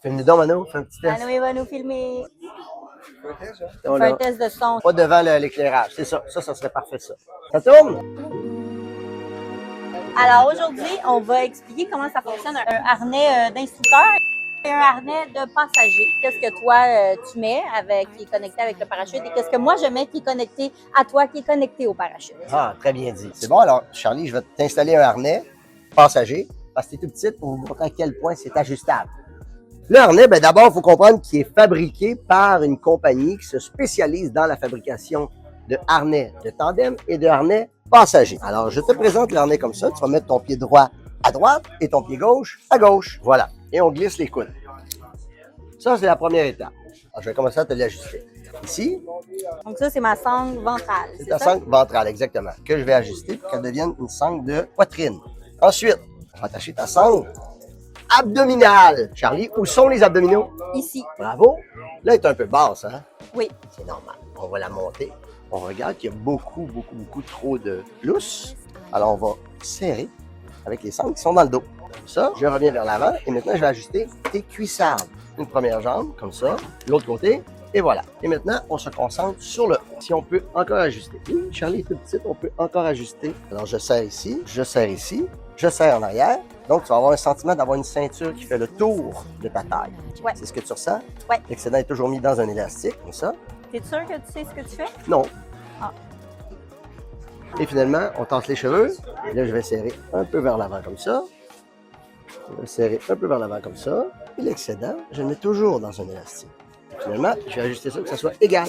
Filme-nous donc, Mano, fais un petit test. Mano, il va nous filmer. On On fait un test de son. pas devant l'éclairage, c'est ça. Ça serait parfait, ça. Ça tourne? Alors aujourd'hui, on va expliquer comment ça fonctionne un harnais d'instructeur et un harnais de passager. Qu'est-ce que toi, tu mets qui est connecté avec le parachute et qu'est-ce que moi je mets qui est connecté à toi, qui est connecté au parachute. Ah, très bien dit. C'est bon, alors, Charlie, je vais t'installer un harnais passager parce que c'est tout petit pour vous montrer à quel point c'est ajustable. Le harnais, ben d'abord, il faut comprendre qu'il est fabriqué par une compagnie qui se spécialise dans la fabrication de harnais de tandem et de harnais passagers. Alors, je te présente le harnais comme ça. Tu vas mettre ton pied droit à droite et ton pied gauche à gauche. Voilà. Et on glisse les coudes. Ça, c'est la première étape. Alors, je vais commencer à te l'ajuster. Ici, Donc ça, c'est ma sangle ventrale. c'est ta sangle ventrale, exactement, que je vais ajuster pour qu'elle devienne une sangle de poitrine. Ensuite, on va attacher ta sangle abdominale. Charlie, où sont les abdominaux? Ici. Bravo. Là, elle est un peu basse, hein? Oui. C'est normal. On va la monter. On regarde qu'il y a beaucoup trop de lousse. Alors, on va serrer avec les sangles qui sont dans le dos. Comme ça, je reviens vers l'avant et maintenant, je vais ajuster tes cuissardes. Une première jambe, comme ça. L'autre côté. Et voilà. Et maintenant, on se concentre sur le haut. Si on peut encore ajuster. Oui, Charlie est tout petite, on peut encore ajuster. Alors, je serre ici, je serre en arrière. Donc, tu vas avoir un sentiment d'avoir une ceinture qui fait le tour de ta taille. Ouais. C'est ce que tu ressens? Ouais. L'excédent est toujours mis dans un élastique, comme ça. T'es sûr que tu sais ce que tu fais? Non. Ah. Et finalement, on tasse les cheveux. Et là, je vais serrer un peu vers l'avant comme ça. Je vais serrer un peu vers l'avant comme ça. Et l'excédent, je le mets toujours dans un élastique. Et finalement, je vais ajuster ça pour que ça soit égal.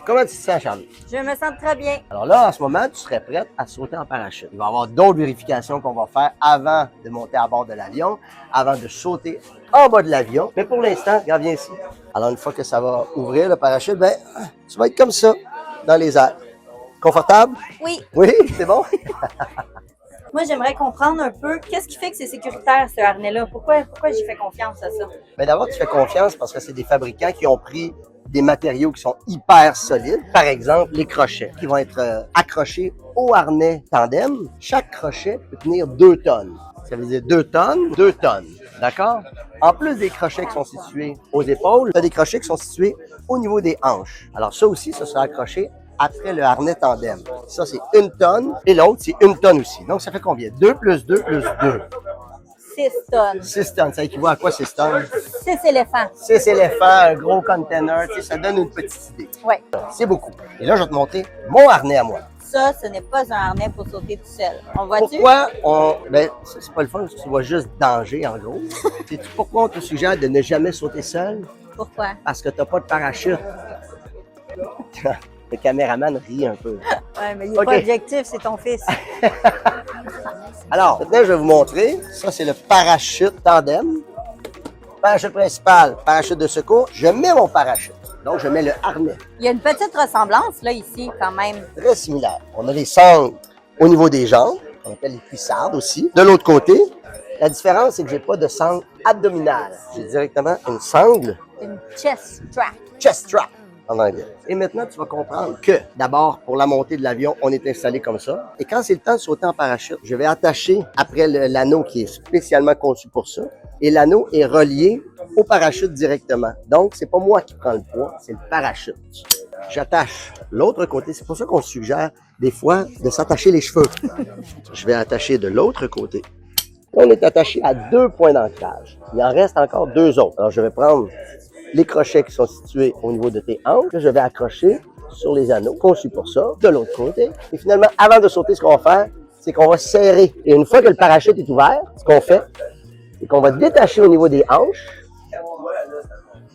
Comment tu te sens, Charlie? Je me sens très bien. Alors là, en ce moment, tu serais prête à sauter en parachute. Il va y avoir d'autres vérifications qu'on va faire avant de monter à bord de l'avion, avant de sauter en bas de l'avion. Mais pour l'instant, regarde, viens ici. Alors, une fois que ça va ouvrir le parachute, ben, tu vas être comme ça, dans les airs. Confortable? Oui. Oui, c'est bon? Moi, j'aimerais comprendre un peu qu'est-ce qui fait que c'est sécuritaire, ce harnais-là. Pourquoi j'y fais confiance à ça? Mais d'abord, tu fais confiance parce que c'est des fabricants qui ont pris des matériaux qui sont hyper solides. Par exemple, les crochets qui vont être accrochés au harnais tandem. Chaque crochet peut tenir 2 tonnes. Ça veut dire 2 tonnes, 2 tonnes. D'accord? En plus des crochets qui sont situés aux épaules, tu as des crochets qui sont situés au niveau des hanches. Alors ça aussi, ça sera accroché après le harnais tandem. Ça, c'est 1 tonne et l'autre, c'est 1 tonne aussi. Donc, ça fait combien? 2 plus 2 plus 2. 6 tonnes. 6 tonnes. Ça équivaut à quoi, 6 tonnes? 6 éléphants. 6 éléphants, un gros container, tu sais, ça donne une petite idée. Oui. C'est beaucoup. Et là, je vais te montrer mon harnais à moi. Ça, ce n'est pas un harnais pour sauter tout seul. On voit-tu? Pourquoi on... Ben, c'est pas le fun, tu vois juste danger, en gros. Sais-tu pourquoi on te suggère de ne jamais sauter seul? Pourquoi? Parce que t'as pas de parachute. Le caméraman rit un peu. Oui, mais il n'est pas objectif, c'est ton fils. Alors, maintenant, je vais vous montrer. Ça, c'est le parachute tandem. Parachute principal, parachute de secours. Je mets mon parachute. Donc, je mets le harnais. Il y a une petite ressemblance, là, ici, quand même. Très similaire. On a les sangles au niveau des jambes. On appelle les cuissardes aussi. De l'autre côté, la différence, c'est que j'ai pas de sangle abdominale. J'ai directement une sangle Une chest strap. chest strap en anglais. Et maintenant, tu vas comprendre que, d'abord, pour la montée de l'avion, on est installé comme ça. Et quand c'est le temps de sauter en parachute, je vais attacher après l'anneau qui est spécialement conçu pour ça. Et l'anneau est relié au parachute directement. Donc, c'est pas moi qui prends le poids, c'est le parachute. J'attache l'autre côté. C'est pour ça qu'on suggère, des fois, de s'attacher les cheveux. Je vais attacher de l'autre côté. On est attaché à 2 points d'ancrage. Il en reste encore 2 autres. Alors, je vais prendre les crochets qui sont situés au niveau de tes hanches, que je vais accrocher sur les anneaux conçus pour ça, de l'autre côté. Et finalement, avant de sauter, ce qu'on va faire, c'est qu'on va serrer. Et une fois que le parachute est ouvert, ce qu'on fait, c'est qu'on va détacher au niveau des hanches.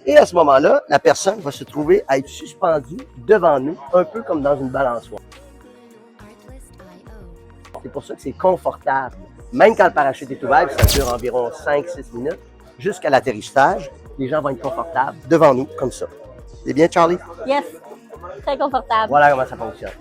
Et à ce moment-là, la personne va se trouver à être suspendue devant nous, un peu comme dans une balançoire. C'est pour ça que c'est confortable. Même quand le parachute est ouvert, ça dure environ 5-6 minutes, jusqu'à l'atterrissage, les gens vont être confortables devant nous, comme ça. C'est bien, Charlie? Yes. Très confortable. Voilà comment ça fonctionne.